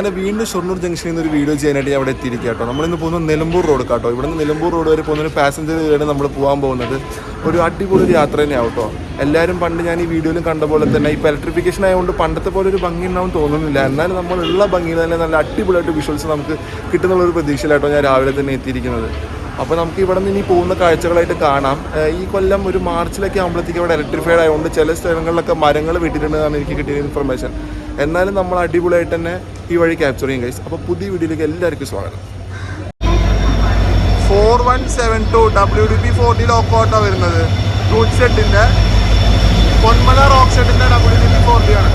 തന്നെ വീണ്ടും ഷൊർണൂർ ജംഗ്ഷനിൽ നിന്ന് ഒരു വീഡിയോ ചെയ്യാനായിട്ട് ഞാൻ അവിടെ എത്തിയിരിക്കുക കേട്ടോ. നമ്മളിന്ന് പോകുന്നത് നിലമ്പൂർ റോഡ് കേട്ടോ. ഇവിടുന്ന് നിലമ്പൂർ റോഡ് വരെ പോകുന്ന ഒരു പാസഞ്ചർ വരെയാണ് നമ്മൾ പോകാൻ പോകുന്നത്. ഒരു അടിപൊളി ഒരു യാത്ര തന്നെയാവും കേട്ടോ. എല്ലാവരും പണ്ട് ഞാൻ ഈ വീഡിയോയിലും കണ്ട പോലെ തന്നെ ഇപ്പോൾ ഇലക്ട്രിഫിക്കേഷൻ ആയതുകൊണ്ട് പണ്ടത്തെ പോലെ ഒരു ഭംഗി ഉണ്ടാവും തോന്നുന്നില്ല. എന്നാലും നമ്മളുള്ള ഭംഗിയിൽ തന്നെ നല്ല അടിപൊളിയായിട്ട് വിഷ്വൽസ് നമുക്ക് കിട്ടുന്നുള്ളൊരു പ്രതീക്ഷയിലാട്ടോ ഞാൻ രാവിലെ തന്നെ എത്തിയിരിക്കുന്നത്. അപ്പോൾ നമുക്ക് ഇവിടെ നിന്ന് ഇനി പോകുന്ന കാഴ്ചകളായിട്ട് കാണാം. ഈ കൊല്ലം ഒരു മാർച്ചിലൊക്കെ ആകുമ്പോഴത്തേക്ക് ഇവിടെ ഇലക്ട്രിഫൈഡ് ആയതുകൊണ്ട് ചില സ്ഥലങ്ങളിലൊക്കെ മരങ്ങൾ വെട്ടിയിട്ടുണ്ടെന്നാണ് എനിക്ക് കിട്ടിയ ഇൻഫർമേഷൻ. എന്നാലും നമ്മൾ അടിപൊളിയായിട്ട് തന്നെ ഈ വഴി ക്യാപ്ചർ ചെയ്യും ഗൈസ്. അപ്പോൾ പുതിയ വീഡിയോയിലേക്ക് എല്ലാവർക്കും സ്വാഗതം. 4172 WDP 40 ലോക്കോട്ടോ വരുന്നത് റൂട്ട് സെറ്റിൻ്റെ പൊന്മല റോക്ക് സെറ്റിൻ്റെ WDP 40 ആണ്.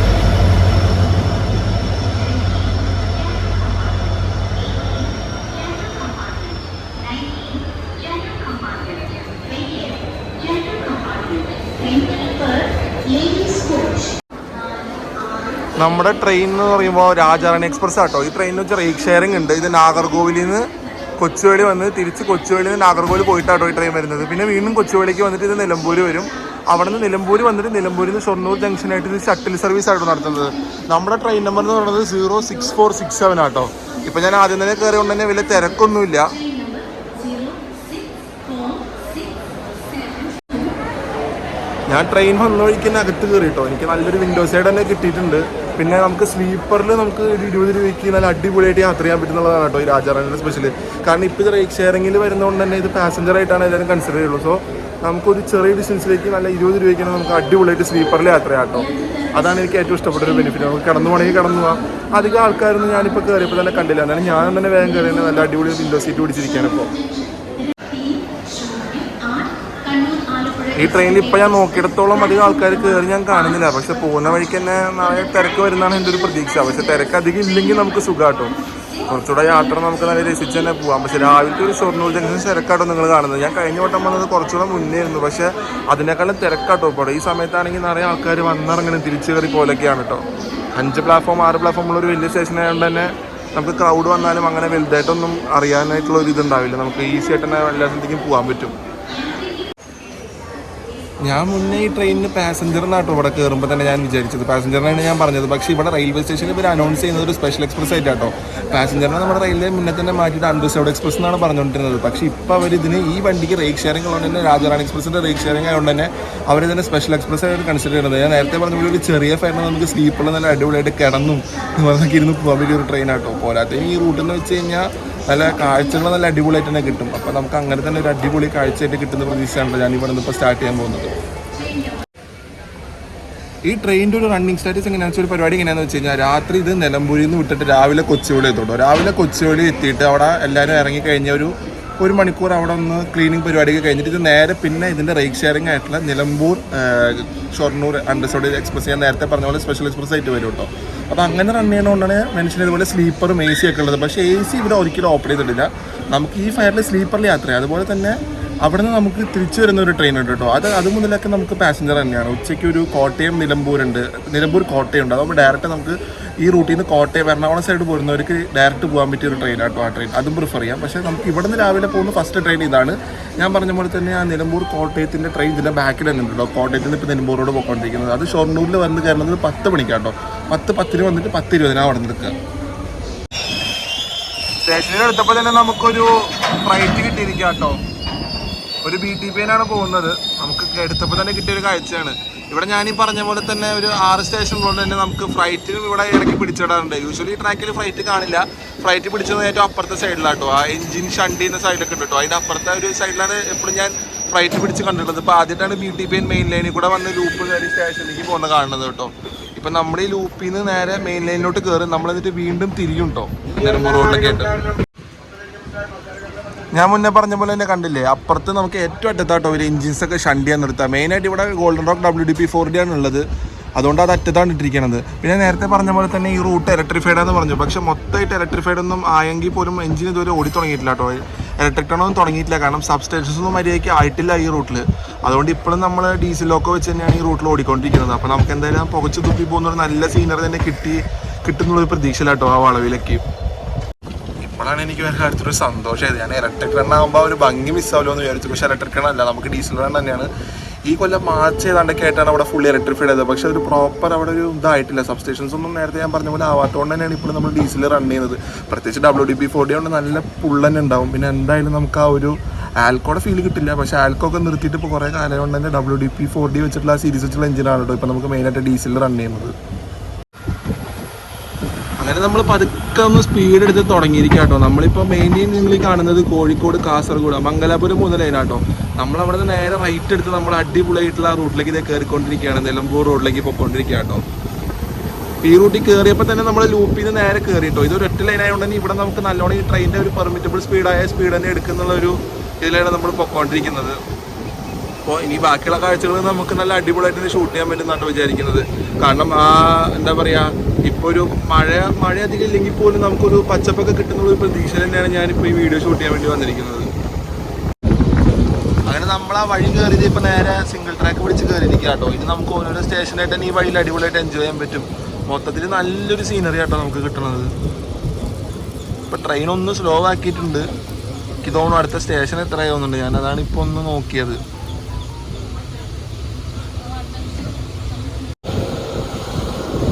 നമ്മുടെ ട്രെയിൻ എന്ന് പറയുമ്പോൾ രാജാറാണി എക്സ്പ്രസ് ആട്ടോ. ഈ ട്രെയിനിന് വെച്ചാൽ റേക്ക് ഷെയറിംഗ് ഉണ്ട്. ഇത് നാഗർകോവിലിൽ നിന്ന് കൊച്ചുവേളി വന്ന് തിരിച്ച് കൊച്ചുവേളിയിൽ നിന്ന് നാഗർകോവിൽ പോയിട്ടാട്ടോ ഈ ട്രെയിൻ വരുന്നത്. പിന്നെ വീണ്ടും കൊച്ചുവേളിക്ക് വന്നിട്ട് ഇത് നിലമ്പൂർ വരും. അവിടെ നിന്ന് നിലമ്പൂർ വന്നിട്ട് നിലമ്പൂരിൽ നിന്ന് ഷൊർണൂർ ജംഗ്ഷനായിട്ട് ഇത് ഷട്ടിൽ സർവീസ് ആട്ടോ നടത്തുന്നത്. നമ്മുടെ ട്രെയിൻ നമ്പർ എന്ന് പറയുന്നത് 06467 ആട്ടോ. ഇപ്പം ഞാൻ ആദ്യം തന്നെ കയറിയോണ്ട് തന്നെ വലിയ തിരക്കൊന്നുമില്ല. ഞാൻ ട്രെയിൻ വന്ന വഴിക്ക് തന്നെ അകത്ത് കയറി കേട്ടോ. എനിക്ക് നല്ലൊരു വിൻഡോ സൈഡ് തന്നെ കിട്ടിയിട്ടുണ്ട്. പിന്നെ നമുക്ക് സ്ലീപ്പറിൽ നമുക്ക് 20 രൂപയ്ക്ക് നല്ല അടിപൊളിയായിട്ട് യാത്ര ചെയ്യാൻ പറ്റുന്നുള്ളതാണ് കേട്ടോ ഈ രാജാറാണിയുടെ സ്പെഷ്യൽ. കാരണം ഇപ്പോൾ ഇത് റേക്ക് ഷെയറിങ്ങിൽ വരുന്നതുകൊണ്ട് തന്നെ ഇത് പാസഞ്ചറായിട്ടാണ് എല്ലാവരും കൺസിഡർ ചെയ്യുള്ളൂ. സോ നമുക്കൊരു ചെറിയ ഡിസ്റ്റൻസിലേക്ക് നല്ല 20 രൂപയ്ക്കാണ് നമുക്ക് അടിപൊളിയായിട്ട് സ്ലീപ്പറിൽ യാത്ര ചെയ്യാം കേട്ടോ. അതാണ് എനിക്ക് ഏറ്റവും ഇഷ്ടപ്പെട്ടൊരു ബെനിഫിറ്റ്. നമുക്ക് കിടന്നു പോകണമെങ്കിൽ കിടന്നു പോകാം. അധികം ആൾക്കാരൊന്നും ഞാനിപ്പോൾ കയറിയപ്പോൾ തന്നെ കണ്ടില്ല. എന്നാലും ഞാൻ തന്നെ വേഗം കയറി തന്നെ നല്ല അടിപൊളി വിൻഡോ സീറ്റ് പിടിച്ചിരിക്കുകയാണ് ഇപ്പോൾ. ഈ ട്രെയിനിൽ ഇപ്പോൾ ഞാൻ നോക്കിയിടത്തോളം അധികം ആൾക്കാർ കയറി ഞാൻ കാണുന്നില്ല. പക്ഷെ പോകുന്ന വഴിക്ക് തന്നെ നാളെ തിരക്ക് വരുന്നതാണ് എൻ്റെ ഒരു പ്രതീക്ഷ. പക്ഷെ തിരക്ക് അധികം ഇല്ലെങ്കിൽ നമുക്ക് സുഖമാട്ടോ. കുറച്ചുകൂടെ യാത്ര നമുക്ക് നല്ല രസിച്ച് തന്നെ പോകാം. പക്ഷെ രാവിലത്തെ ഒരു ഷൊർണൂർ ജംഗ്ഷൻ തിരക്കാട്ടോ നിങ്ങൾ കാണുന്നത്. ഞാൻ കഴിഞ്ഞ വട്ടം വന്നത് കുറച്ചുകൂടെ മുന്നേ ആയിരുന്നു. പക്ഷേ അതിനേക്കാളും തിരക്കാട്ടോ ഇപ്പോൾ. ഈ സമയത്താണെങ്കിൽ നിറയെ ആൾക്കാർ വന്നിറങ്ങണം തിരിച്ചു കയറി പോലൊക്കെയാണ് കേട്ടോ. 5 പ്ലാറ്റ്ഫോം 6 പ്ലാറ്റ്ഫോം ഉള്ളൊരു വലിയ സ്റ്റേഷൻ ആയതുകൊണ്ട് തന്നെ നമുക്ക് ക്രൗഡ് വന്നാലും അങ്ങനെ വലുതായിട്ടൊന്നും അറിയാനായിട്ടുള്ള ഒരു ഇതുണ്ടാവില്ല. നമുക്ക് ഈസി ആയിട്ട് തന്നെ എല്ലാ സ്ഥലത്തേക്കും പോകാൻ പറ്റും. ഞാൻ മുന്നേ ഈ ട്രെയിനിന് പാസഞ്ചറിനാട്ടോ ഇവിടെ കയറുമ്പോൾ തന്നെ ഞാൻ വിചാരിച്ചത് പാസഞ്ചറിനാണ് ഞാൻ പറഞ്ഞത്. പക്ഷേ ഇവിടെ റെയിൽവേ സ്റ്റേഷനിൽ ഇവർ അനൗൺസ് ചെയ്യുന്നത് ഒരു സ്പെഷ്യൽ എക്സ്പ്രസ് ആയിട്ടാട്ടോ. പാസഞ്ചറിനെ നമ്മുടെ റെയിൽവേ മുന്നേ തന്നെ മാറ്റിയിട്ട് അൺറിസർവ്ഡ് എക്സ്പ്രസ് എന്നാണ് പറഞ്ഞുകൊണ്ടിരുന്നത്. പക്ഷേ ഇപ്പോൾ അവർ ഇതിന് ഈ വണ്ടിക്ക് റേക്ക് ഷെയറിംഗ് ഉള്ളത് തന്നെ രാജാറാണി എക്സ്പ്രസിൻ്റെ റേക്ക് ഷെയറിംഗ് ആയതുകൊണ്ട് തന്നെ അവരിതിനെ സ്പെഷ്യൽ എക്സ്പ്രസ് ആയിട്ട് കൺസിഡർ ചെയ്യുന്നത്. ഞാൻ നേരത്തെ പറഞ്ഞ ഒരു ചെറിയ ഫെയറിന് നമുക്ക് സ്ലീപ്പറിൽ നല്ല അടിപൊളിയായിട്ട് കിടന്നും പറഞ്ഞൊക്കെ ഇരുന്ന് പോകാൻ പറ്റിയ ഒരു ട്രെയിനാട്ടോ. പോരാത്തതിന് ഈ റൂട്ടെന്ന് വെച്ച് കഴിഞ്ഞാൽ നല്ല കാഴ്ചകൾ നല്ല അടിപൊളിയായിട്ട് തന്നെ കിട്ടും. അപ്പോൾ നമുക്ക് അങ്ങനെ തന്നെ ഒരു അടിപൊളി കാഴ്ചയായിട്ട് കിട്ടുന്ന പ്രതീക്ഷയാണല്ലോ ഞാൻ ഇവിടെ നിന്ന് ഇപ്പോൾ സ്റ്റാർട്ട് ചെയ്യാൻ പോകുന്നത്. ഈ ട്രെയിനിൻ്റെ ഒരു റണ്ണിങ് സ്റ്റാറ്റസ് എങ്ങനെയാണെന്ന് വെച്ചാൽ ഒരു പരിപാടി എങ്ങനെയാണെന്ന് വെച്ച് കഴിഞ്ഞാൽ രാത്രി ഇത് നിലമ്പൂരിൽ നിന്ന് വിട്ടിട്ട് രാവിലെ കൊച്ചുവേളി എത്തോട്ടോ. രാവിലെ കൊച്ചുവേളി എത്തിയിട്ട് അവിടെ എല്ലാവരും ഇറങ്ങിക്കഴിഞ്ഞ ഒരു മണിക്കൂർ അവിടെ ഒന്ന് ക്ലീനിങ് പരിപാടിയൊക്കെ കഴിഞ്ഞിട്ട് ഇത് നേരെ പിന്നെ ഇതിൻ്റെ റേക്ക് ഷെയറിംഗ് ആയിട്ടുള്ള നിലമ്പൂർ ഷൊർണൂർ അണ്ടർസോഡ് എക്സ്പ്രസ് ഞാൻ നേരത്തെ പറഞ്ഞ പോലെ സ്പെഷ്യൽ എക്സ്പ്രസ് ആയിട്ട് വരും കേട്ടോ. അപ്പോൾ അങ്ങനെ റൺ ചെയ്യുന്നതുകൊണ്ടാണ് മെൻഷൻ ഇതുപോലെ സ്ലീപ്പറും AC ഒക്കെ ഉള്ളത്. പക്ഷേ AC ഇവിടെ ഒരിക്കലും ഓപ്പൺ ചെയ്തിട്ടില്ല. നമുക്ക് ഈ ഫയറിൽ സ്ലീപ്പറിൽ യാത്ര ചെയ്യാം. അതുപോലെ തന്നെ അവിടെ നിന്ന് നമുക്ക് തിരിച്ചു വരുന്ന ഒരു ട്രെയിൻ ഉണ്ട് കേട്ടോ. അത് മുതലൊക്കെ നമുക്ക് പാസഞ്ചർ തന്നെയാണ്. ഉച്ചയ്ക്ക് ഒരു കോട്ടയം നിലമ്പൂർ കോട്ടയം ഉണ്ട്. അതുകൊണ്ട് ഡയറക്റ്റ് നമുക്ക് ഈ റൂട്ടിൽ നിന്ന് കോട്ടയം എറണാകുളം സൈഡ് പോരുന്നവർക്ക് ഡയറക്റ്റ് പോകാൻ പറ്റിയ ഒരു ട്രെയിൻ കേട്ടോ. ആ ട്രെയിൻ അതും പ്രിഫർ ചെയ്യാം. പക്ഷേ നമുക്ക് ഇവിടെ നിന്ന് രാവിലെ പോകുന്ന ഫസ്റ്റ് ട്രെയിൻ ഇതാണ്. ഞാൻ പറഞ്ഞ പോലെ തന്നെ ആ നിലമ്പൂർ കോട്ടയത്തിൻ്റെ ട്രെയിൻ ഇതിൻ്റെ ബാക്കിൽ തന്നെ ഉണ്ട് കേട്ടോ. കോട്ടയത്തിൽ നിന്ന് ഇപ്പോൾ നിലമ്പൂരോട് പോയിക്കൊണ്ടിരിക്കുന്നത്. അത് ഷൊർണൂരിൽ വന്ന് കയറുന്നത് 10 മണിക്കാട്ടോ. 10:10 വന്നിട്ട് 10:20 അവിടെ നിൽക്കുക. സ്റ്റേഷനിൽ എടുത്തപ്പോൾ തന്നെ നമുക്കൊരു ഫ്ലൈറ്റ് കിട്ടിയിരിക്കുക കേട്ടോ. ഒരു BTP പോകുന്നത്. നമുക്ക് എടുത്തപ്പോൾ തന്നെ കിട്ടിയൊരു കാഴ്ചയാണ്. ഇവിടെ ഞാനീ പറഞ്ഞ പോലെ തന്നെ ഒരു 6 സ്റ്റേഷനുള്ളത് തന്നെ നമുക്ക് ഫ്ലൈറ്റ് ഇവിടെ ഇടയ്ക്ക് പിടിച്ചിടാറുണ്ട്. യൂഷ്വലി ട്രാക്കിൽ ഫ്ലൈറ്റ് കാണില്ല. ഫ്ലൈറ്റ് പിടിച്ചത് ഏറ്റവും അപ്പുറത്തെ സൈഡിലാട്ടോ. ആ എഞ്ചിൻ ഷണ്ടി എന്ന സൈഡിലൊക്കെ ഉണ്ട് കേട്ടോ. അതിൻ്റെ അപ്പുറത്തെ ഒരു സൈഡിലാണ് എപ്പോഴും ഞാൻ ഫ്ലൈറ്റ് പിടിച്ച് കണ്ടിട്ടുള്ളത്. ഇപ്പോൾ ആദ്യമായിട്ടാണ് BTP മെയിൻ ലൈനിൽ കൂടെ വന്ന് ലൂപ്പ് കയറി സ്റ്റേഷനിലേക്ക് പോകുന്ന കാണുന്നത് കേട്ടോ. ഇപ്പം നമ്മുടെ ഈ ലൂപ്പിൽ നിന്ന് നേരെ മെയിൻ ലൈനിലോട്ട് കയറി നമ്മളെന്നിട്ട് വീണ്ടും തിരിയും കേട്ടോ നിലമ്പൂർ റോഡിലൊക്കെ ആയിട്ട്. ഞാൻ മുന്നേ പറഞ്ഞ പോലെ തന്നെ കണ്ടില്ലേ അപ്പുറത്ത് നമുക്ക് ഏറ്റവും അറ്റത്താട്ടോ ഒരു എഞ്ചിൻസൊക്കെ ഷണ്ട് ചെയ്യാൻ നിർത്താം. മെയിനായിട്ട് ഇവിടെ ഗോൾഡൻ റോക്ക് WDP 40 ആണ് ഉള്ളത്. അതുകൊണ്ട് അത് അറ്റത്താണ് ഇട്ടിരിക്കുന്നത്. പിന്നെ നേരത്തെ പറഞ്ഞ പോലെ തന്നെ ഈ റൂട്ട് ഇലക്ട്രിഫൈഡ് ആണെന്ന് പറഞ്ഞു. പക്ഷെ മൊത്തമായിട്ട് ഇലക്ട്രിഫൈഡ് ഒന്നും ആയെങ്കിൽ പോലും എഞ്ചിൻ ഇതുവരെ ഓടി തുടങ്ങിയിട്ടില്ല കേട്ടോ. ഇലക്ട്രിക് ടണൊന്നും തുടങ്ങിയിട്ടില്ല. കാരണം സബ്സ്റ്റേഷൻസ് ഒന്നും മര്യാദയ്ക്ക് ആയിട്ടില്ല ഈ റൂട്ടിൽ. അതുകൊണ്ട് ഇപ്പോഴും നമ്മൾ ഡീസലൊക്കെ വെച്ച് തന്നെയാണ് ഈ റൂട്ടിൽ ഓടിക്കൊണ്ടിരിക്കുന്നത്. അപ്പോൾ നമുക്ക് എന്തായാലും പുകച്ച് തുപ്പി പോകുന്ന ഒരു നല്ല സീനറി തന്നെ കിട്ടുന്നുള്ളൊരു പ്രതീക്ഷയിലാട്ടോ ആ വളവിലേക്ക്. അപ്പോഴാണ് എനിക്ക് ഒരു കാര്യത്തിലൊരു സന്തോഷമായത്. ഞാൻ ഇലക്ട്രിക് റണ്ണാകുമ്പോൾ ഒരു ഭംഗി മിസ്സാവല്ലോ എന്ന് വിചാരിച്ചു. പക്ഷേ ഇലക്ട്രിക് റണ്ണല്ല, നമുക്ക് ഡീസൽ റൺ തന്നെയാണ്. ഈ കൊല്ലം മാർച്ച് ഏതാണ്ടൊക്കെ ആയിട്ടാണ് അവിടെ ഫുള്ളി ഇലക്ട്രിഫൈഡ് ചെയ്തത്. പക്ഷേ ഒരു പ്രോപ്പർ അവിടെ ഒരു ഇതായിട്ടില്ല. സബ്സ്റ്റേഷൻസ് ഒന്നും നേരത്തെ ഞാൻ പറഞ്ഞ പോലെ ആവാത്തതുകൊണ്ട് തന്നെയാണ് ഇപ്പോൾ നമ്മൾ ഡീസൽ റൺ ചെയ്യുന്നത്. പ്രത്യേകിച്ച് WD-40 കൊണ്ട് നല്ല പുള്ളന്നെ ഉണ്ടാവും. പിന്നെ എന്തായാലും നമുക്ക് ആ ഒരു ആൽക്കോടെ ഫീൽ കിട്ടില്ല. പക്ഷേ ആൽക്കോ ഒക്കെ നിർത്തിയിട്ട് ഇപ്പോൾ കുറേ കാലം കൊണ്ട് തന്നെ WD-40 വെച്ചിട്ടുള്ള ആ സീരീസ് വെച്ചിട്ടുള്ള എഞ്ചിനാണ് കേട്ടോ ഇപ്പോൾ നമുക്ക് മെയിനായിട്ട് ഡീസൽ റൺ ചെയ്യുന്നത്. അങ്ങനെ നമ്മൾ പതുക്കെ ഒന്ന് സ്പീഡ് എടുത്ത് തുടങ്ങിയിരിക്കുക കേട്ടോ. നമ്മളിപ്പോൾ മെയിൻലി നിങ്ങൾ കാണുന്നത് കോഴിക്കോട്, കാസർഗോഡ്, മംഗലാപുരം മുതലായിട്ടോ. നമ്മളവിടെ നിന്ന് നേരെ റൈറ്റ് എടുത്ത് നമ്മൾ അടിപൊളിയായിട്ടുള്ള ആ റൂട്ടിലേക്ക് ഇതേ കയറിക്കൊണ്ടിരിക്കുകയാണ്. നിലമ്പൂർ റോഡിലേക്ക് പോയിക്കൊണ്ടിരിക്കുക കേട്ടോ. ഈ റൂട്ടിൽ കയറിയപ്പോൾ തന്നെ നമ്മൾ ലൂപ്പിൽ നിന്ന് നേരെ കയറി കേട്ടോ. ഇതൊരു ഒറ്റ ലൈൻ ആയതുകൊണ്ട് തന്നെ ഇവിടെ നമുക്ക് നല്ലോണം ഈ ട്രെയിനിൻ്റെ ഒരു പെർമിറ്റബിൾ സ്പീഡ് തന്നെ എടുക്കുന്നുള്ള ഒരു ഇതിലാണ് നമ്മൾ പോയിക്കൊണ്ടിരിക്കുന്നത്. അപ്പോൾ ഇനി ബാക്കിയുള്ള കാഴ്ചകൾ നമുക്ക് നല്ല അടിപൊളിയായിട്ട് ഷൂട്ട് ചെയ്യാൻ പറ്റുന്നതാണ് വിചാരിക്കുന്നത്. കാരണം എന്താ പറയുക, ഇപ്പോൾ ഒരു മഴ അധികം ഇല്ലെങ്കിൽ പോലും നമുക്കൊരു പച്ചപ്പൊക്കെ കിട്ടുന്ന ഒരു പ്രതീക്ഷ തന്നെയാണ് ഞാനിപ്പോൾ ഈ വീഡിയോ ഷൂട്ട് ചെയ്യാൻ വേണ്ടി വന്നിരിക്കുന്നത്. അങ്ങനെ നമ്മൾ ആ വഴി കയറിയത് ഇപ്പോൾ നേരെ സിംഗിൾ ട്രാക്ക് പിടിച്ച് കയറിയിരിക്കുക കേട്ടോ. ഇനി നമുക്ക് ഓരോരോ സ്റ്റേഷനായിട്ട് തന്നെ ഈ വഴിയിൽ അടിപൊളിയായിട്ട് എൻജോയ് ചെയ്യാൻ പറ്റും. മൊത്തത്തിൽ നല്ലൊരു സീനറി ആട്ടോ നമുക്ക് കിട്ടുന്നത്. ഇപ്പോൾ ട്രെയിൻ ഒന്ന് സ്ലോ ആക്കിയിട്ടുണ്ട്. എനിക്ക് തോന്നുന്നു അടുത്ത സ്റ്റേഷൻ എത്രയാവുന്നുണ്ട്, ഞാനതാണ് ഇപ്പോൾ ഒന്ന് നോക്കിയത്.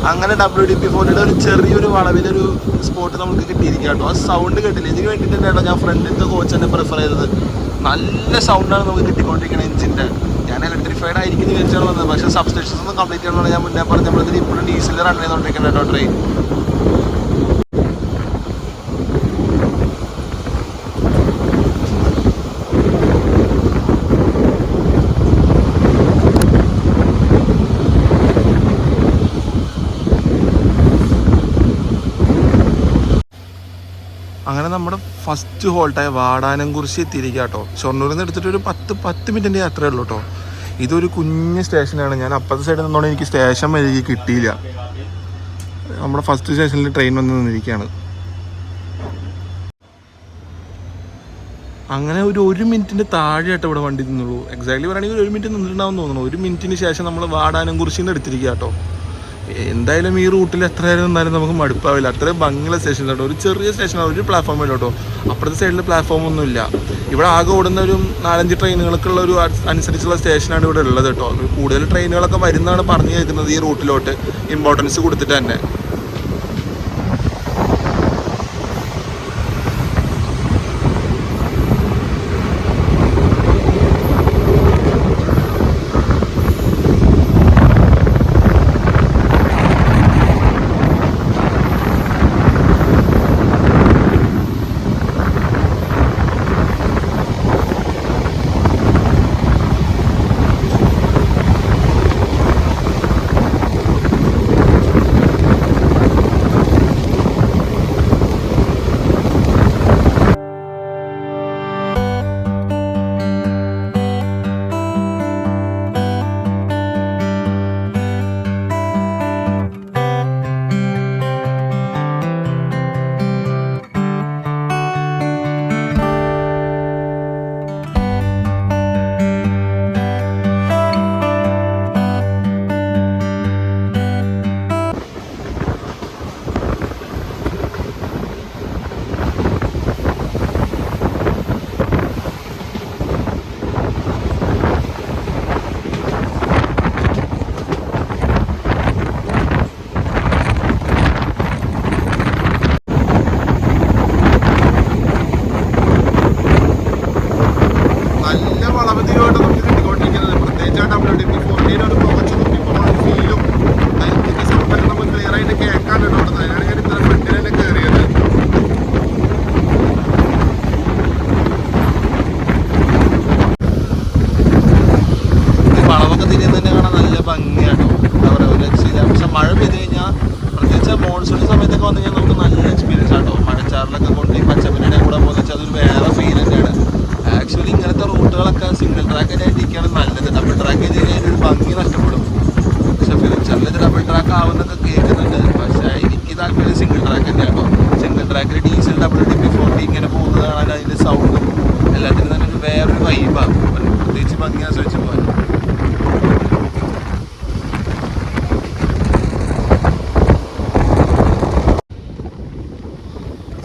അങ്ങനെ WD-40 ഒരു ചെറിയൊരു വളവിലൊരു സ്പോട്ട് നമുക്ക് കിട്ടിയിരിക്കുക കേട്ടോ. ആ സൗണ്ട് കേട്ടില്ല, ഇതിന് വേണ്ടിയിട്ട് തന്നെയാണോ ഞാൻ ഫ്രണ്ടിലത്തെ കോച്ച് തന്നെ പ്രിഫർ ചെയ്തത്. നല്ല സൗണ്ടാണ് നമുക്ക് കിട്ടിക്കൊണ്ടിരിക്കുന്നത് എഞ്ചിൻ്റെ. ഞാൻ ഇലക്ട്രിഫൈഡ് ആയിരിക്കും വിചാരിച്ചാണ് വന്നത്. പക്ഷേ സബ്സ്റ്റേഷൻസ് ഒന്നും കംപ്ലീറ്റ് ചെയ്യണമെന്ന് ഞാൻ മുന്നേ പറഞ്ഞ നമ്മളിതിൽ ഇപ്പോഴും ഡീസൽ റൺ ചെയ്തുകൊണ്ടിരിക്കുന്നത് കേട്ടോ ട്രെയിൻ. അങ്ങനെ നമ്മുടെ ഫസ്റ്റ് ഹോൾട്ടായ വാടാനംകുറിശി എത്തിയിരിക്കുക കേട്ടോ. ഷൊർണൂരിൽ നിന്ന് എടുത്തിട്ട് ഒരു 10 മിനിറ്റിൻ്റെ യാത്രയേ ഉള്ളൂ കേട്ടോ. ഇതൊരു കുഞ്ഞ് സ്റ്റേഷനാണ്. ഞാൻ അപ്പുറത്തെ സൈഡിൽ നിന്നോണ്ട് എനിക്ക് സ്റ്റേഷൻ വരികി കിട്ടിയില്ല. നമ്മുടെ ഫസ്റ്റ് സ്റ്റേഷനിൽ ട്രെയിൻ വന്ന് നിന്നിരിക്കുകയാണ്. അങ്ങനെ ഒരു മിനിറ്റിൻ്റെ താഴെയായിട്ട് ഇവിടെ വണ്ടി നിന്നുള്ളൂ. എക്സാക്ട്ലി പറയുകയാണെങ്കിൽ 1 മിനിറ്റ് നിന്നിട്ടുണ്ടാവും തോന്നുന്നു. 1 മിനിറ്റിന് ശേഷം നമ്മൾ വാടാനംകുറിശിയിൽ നിന്ന് എടുത്തിരിക്കുക കേട്ടോ. എന്തായാലും ഈ റൂട്ടിൽ എത്രയായാലും നിന്നാലും നമുക്ക് മടുപ്പാവില്ല. അത്രയും ഭംഗിയുള്ള സ്റ്റേഷൻ കേട്ടോ. ഒരു ചെറിയ സ്റ്റേഷനാണ്, ഒരു പ്ലാറ്റ്ഫോമില്ല കേട്ടോ. അപ്പുറത്തെ സൈഡിൽ പ്ലാറ്റ്ഫോമൊന്നുമില്ല. ഇവിടെ ആകെ ഓടുന്ന ഒരു 4-5 ട്രെയിനുകൾക്കുള്ള ഒരു അനുസരിച്ചുള്ള സ്റ്റേഷനാണ് ഇവിടെ ഉള്ളത് കേട്ടോ. കൂടുതൽ ട്രെയിനുകളൊക്കെ വരുന്നതാണ് പറഞ്ഞു കേൾക്കുന്നത് ഈ റൂട്ടിലോട്ട്, ഇമ്പോർട്ടൻസ് കൊടുത്തിട്ട് തന്നെ.